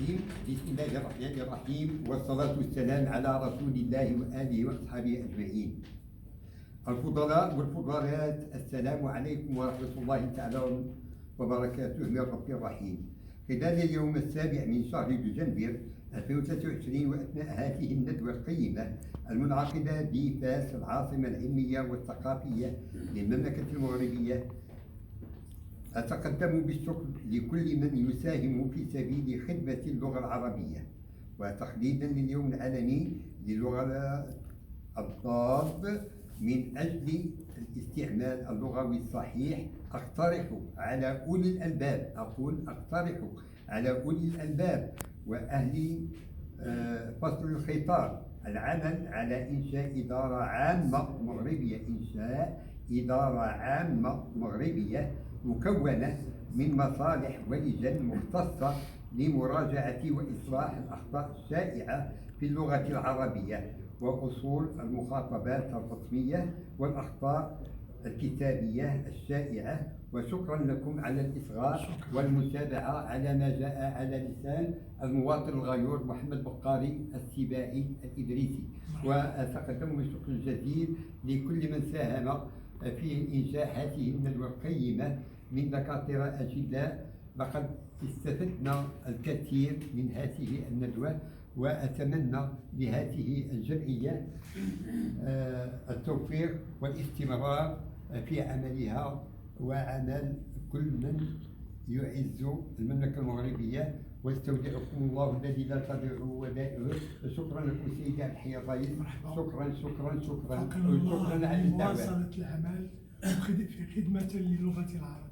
الرجيم. بسم الله الرحمن الرحيم، والصلاة والسلام على رسول الله وآله وأصحابه أجمعين. الفضلاء والفضلات، السلام عليكم ورحمة الله تعالى وبركاته من رب الرحيم. خلال اليوم السابع من شهر دجنبر 2023 وأثناء هذه الندوة القيمة المنعقدة بفاس العاصمة العلمية والثقافية للمملكة المغربية، أتقدم بالشكر لكل من يساهم في سبيل خدمة اللغة العربية، وتحديدا لليوم العالمي للغة الضاد. من أجل الاستعمال اللغوي الصحيح أقترح على أولي الألباب، أقترح على أولي الألباب وأهل فصل الخطاب العمل على إنشاء إدارة عامة مغربية مكونة من مصالح ولجان مختصة لمراجعة وإصلاح الأخطاء الشائعة في اللغة العربية وأصول المخاطبات الرسمية والأخطاء الكتابية الشائعة. وشكرا لكم على الإصغاء والمتابعة على ما جاء على لسان المواطن الغيور محمد بقاري السباعي الإدريسي. وأتقدم بالشكر الجزيل لكل من ساهم في إنشاء هذه الندوة القيمة من دكاترة أجلاء. لقد استفدنا الكثير من هذه الندوة، وأتمنى لهذه الجمعية التوفيق والاستمرار في عملها وعمل كل من يعز المملكة المغربية. واستودعكم الله الذي لا تضيع ودائعه. شكرا لكم سيدي عبد الحي الرئيس. شكرا شكرا على الدعوة. مواصلة العمل في خدمة للغة العربية.